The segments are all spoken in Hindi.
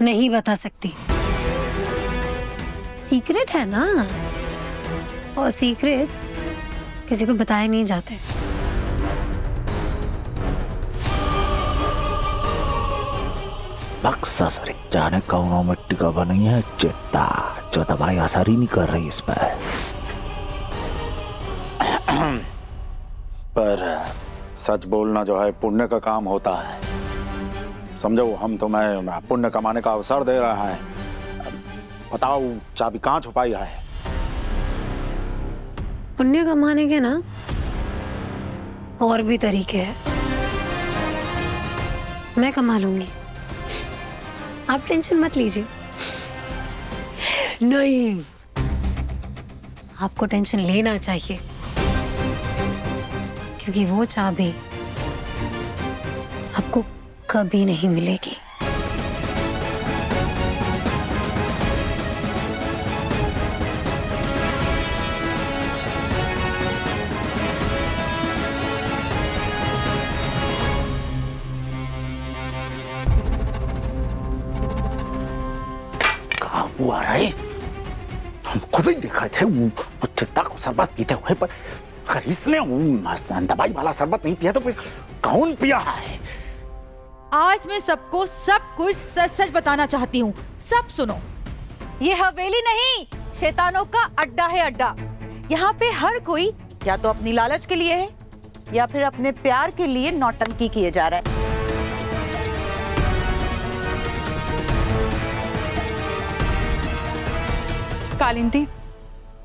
नहीं बता सकती, सीक्रेट है ना, और सीक्रेट किसी को बताए नहीं जाते। ससुरी जाने कौनों मिट्टी का बनी है चित्ता, जो दवाई असर ही नहीं कर रही इस पर सच बोलना जो है पुण्य का काम होता है। समझो हम तुम्हें पुण्य कमाने का अवसर दे रहा है। बताओ चाबी कहाँ छुपाई है? पुण्य कमाने के ना और भी तरीके हैं, मैं कमा लूंगी, आप टेंशन मत लीजिए। नहीं, आपको टेंशन लेना चाहिए, क्योंकि वो चाबी आपको कभी नहीं मिलेगी। हुआ रहे, हम खुद ही देखा थे वो चित्ता को शरबत पीते हुए, पर अगर इसने दवाई वाला शरबत नहीं पिया तो फिर कौन पिया है? आज मैं सबको सब कुछ सच सच बताना चाहती हूँ। सब सुनो, ये हवेली नहीं, शैतानों का अड्डा है अड्डा। यहाँ पे हर कोई या तो अपनी लालच के लिए है या फिर अपने प्यार के लिए नौटंकी किए जा रहा है। कालिंदी,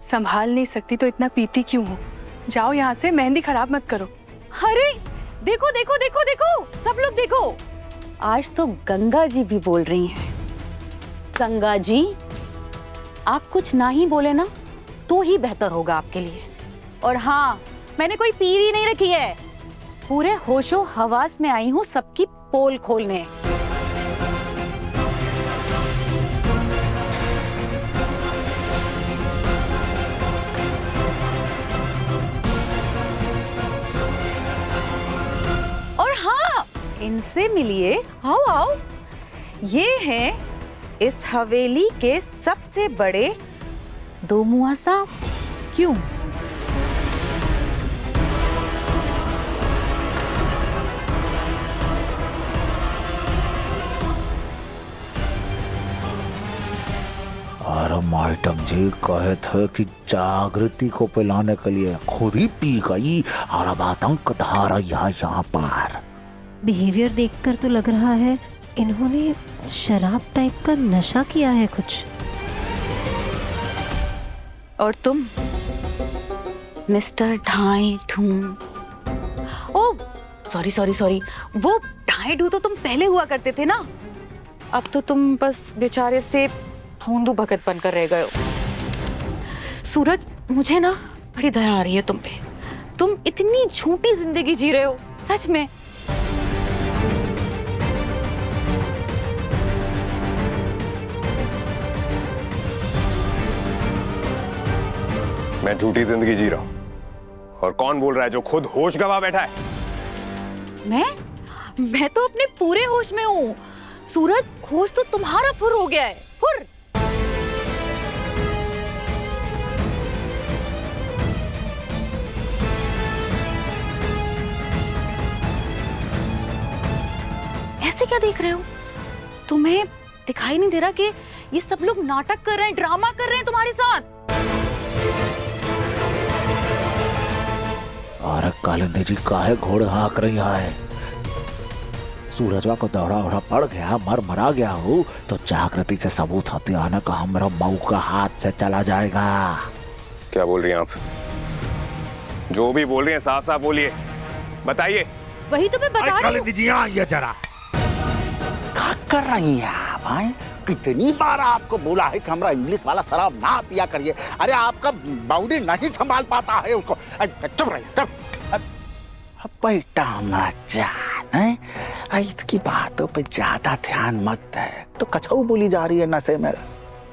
संभाल नहीं सकती तो इतना पीती क्यों हो? जाओ यहाँ से, मेहंदी खराब मत करो। अरे देखो देखो देखो देखो, सब लोग देखो, आज तो गंगा जी भी बोल रही हैं। गंगा जी, आप कुछ ना ही बोले ना तो ही बेहतर होगा आपके लिए। और हाँ, मैंने कोई पीरी नहीं रखी है, पूरे होशो हवास में आई हूँ सबकी पोल खोलने। इनसे मिलिए, आओ आओ। ये हैं इस हवेली के सबसे बड़े दो मुआ सांप। क्यों? अरे मैडम जी कहे थे कि जागृति को पिलाने के लिए खुद ही पी गई और अब आतंक धारा यहाँ पर। बिहेवियर देखकर तो लग रहा है इन्होंने शराब टाइप का नशा किया है कुछ। और तुम मिस्टर ढाई ढूं, ओ सॉरी सॉरी सॉरी, वो ढाई ढू तो तुम पहले हुआ करते थे ना, अब तो तुम बस बेचारे से फूंदू भगत बनकर रह गए हो। सूरज, मुझे ना बड़ी दया आ रही है तुम पे, तुम इतनी झूठी जिंदगी जी रहे हो सच में। मैं झूठी जिंदगी जी रहा हूं, और कौन बोल रहा है जो खुद होश गवा बैठा है? मैं तो अपने पूरे होश में हूँ। सूरज, होश तो तुम्हारा फुर हो गया है, फुर। ऐसे क्या देख रहे हो? तुम्हें दिखाई नहीं दे रहा कि ये सब लोग नाटक कर रहे हैं, ड्रामा कर रहे हैं तुम्हारे साथ? अरे कालिंदी जी काहे घोड़ हाँक रही है? सूरजवा को दौड़ा उड़ा पड़ गया, मरा गया हो तो जागृति से सबूत हथियाने का हमारा मऊ का हाथ से चला जाएगा। क्या बोल रही हैं आप? जो भी बोल रही हैं साफ साफ बोलिए, बताइए। वही तो मैं बता रही हूँ। कालिंदी जी आइए जरा। क्या कर रही हैं आप? कितनी बार आपको बोला है कि हमारा इंग्लिश वाला शराब ना पिया करिए। अरे आपका बॉडी नहीं संभाल पाता है उसको। चुप रहिए, चुप। बेटा हमारा जान है, इसकी बातों पे ज्यादा ध्यान मत दे। तो कछऊ बोली जा रही है नशे में,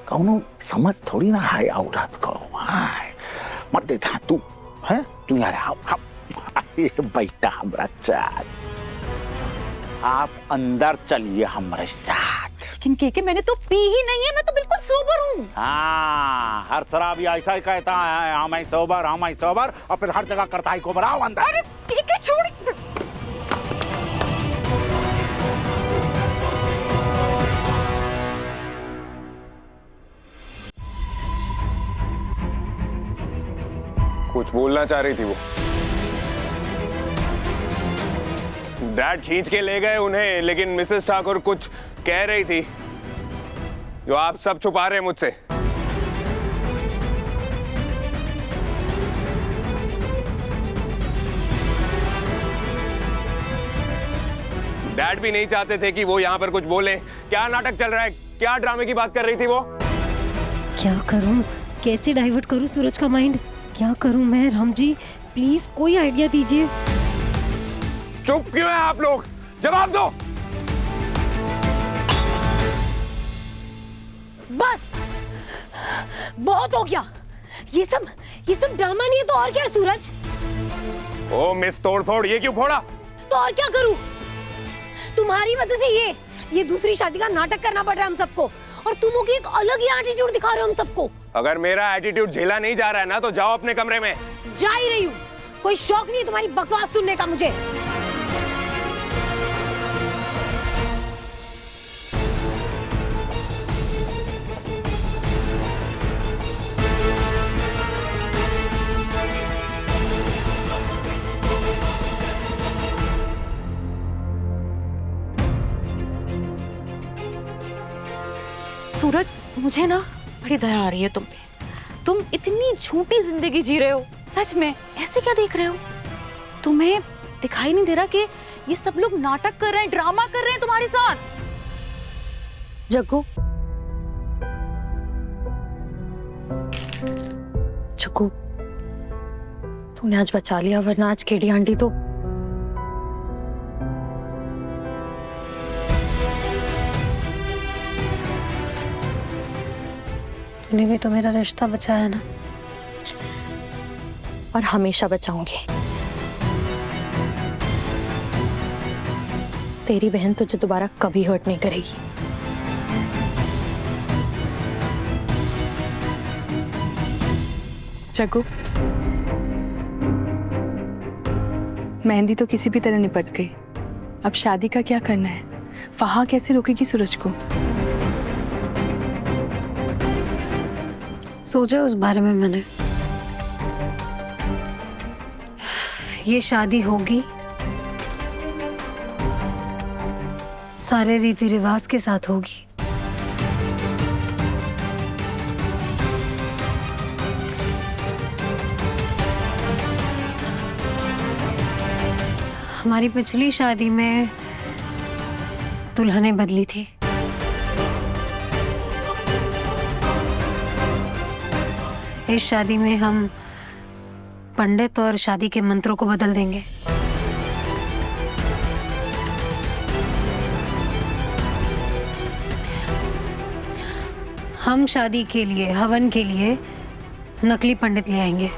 कौनो समझ थोड़ी ना है औरत को। मत दे ध्यान तू, है तू यार। बेटा हमारा जान, आप अंदर चलिए हमारे साथ। लेकिन केके मैंने तो पी ही नहीं है, मैं तो बिल्कुल सोबर हूँ। हाँ, हर शराबी ऐसा ही कहता है, हम ही सोबर, हम ही सोबर, और फिर हर जगह करता है को बनाओ अंदर। अरे केके छोड़। कुछ बोलना चाह रही थी वो। डैड खींच के ले गए उन्हें, लेकिन मिसेस ठाकुर कुछ कह रही थी जो आप सब छुपा रहे हैं मुझसे। डैड भी नहीं चाहते थे कि वो यहां पर कुछ बोले। क्या नाटक चल रहा है, क्या ड्रामे की बात कर रही थी वो? क्या करूं, कैसे डाइवर्ट करूं सूरज का माइंड? क्या करूं मैं? राम जी प्लीज कोई आइडिया दीजिए। चुप क्यों है आप लोग? जवाब दो। बस बहुत हो गया, ये सब ड्रामा नहीं है तो और क्या है सूरज? ओ मिस तोड़फोड़, ये क्यों फोड़ा? तो और क्या करूं? तुम्हारी वजह से ये दूसरी शादी का नाटक करना पड़ रहा है हम सबको, और तुम लोग एक अलग ही एटीट्यूड दिखा रहे हो हम सबको। अगर मेरा एटीट्यूड झेला नहीं जा रहा है ना, तो जाओ अपने कमरे में। जा ही रही हूँ, कोई शौक नहीं है तुम्हारी बकवास सुनने का मुझे। सूरज, मुझे ना बड़ी दया आ रही है तुम पे। तुम इतनी झूठी जिंदगी जी रहे हो, सच में ऐसे क्या देख रहे हो? तुम्हें दिखाई नहीं दे रहा कि ये सब लोग नाटक कर रहे हैं, ड्रामा कर रहे हैं तुम्हारे साथ? जग्गू, जग्गू, तूने आज बचा लिया, वरना आज केडी आंटी तो। तूने भी तो मेरा रिश्ता बचाया ना, और हमेशा बचाऊंगी। तेरी बहन तुझे दोबारा कभी हर्ट नहीं करेगी। जग्गू, मेहंदी तो किसी भी तरह निपट गई, अब शादी का क्या करना है? फहा कैसे रोकेगी सूरज को? सोचा उस बारे में मैंने। ये शादी होगी सारे रीति रिवाज के साथ होगी। हमारी पिछली शादी में दुल्हनें बदली थी, इस शादी में हम पंडित और शादी के मंत्रों को बदल देंगे। हम शादी के लिए, हवन के लिए नकली पंडित ले आएंगे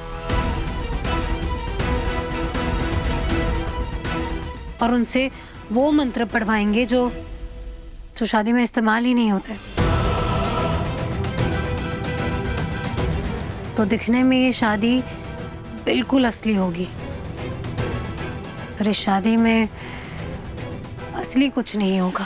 और उनसे वो मंत्र पढ़वाएंगे जो शादी में इस्तेमाल ही नहीं होते। तो दिखने में ये शादी बिल्कुल असली होगी, पर इस शादी में असली कुछ नहीं होगा।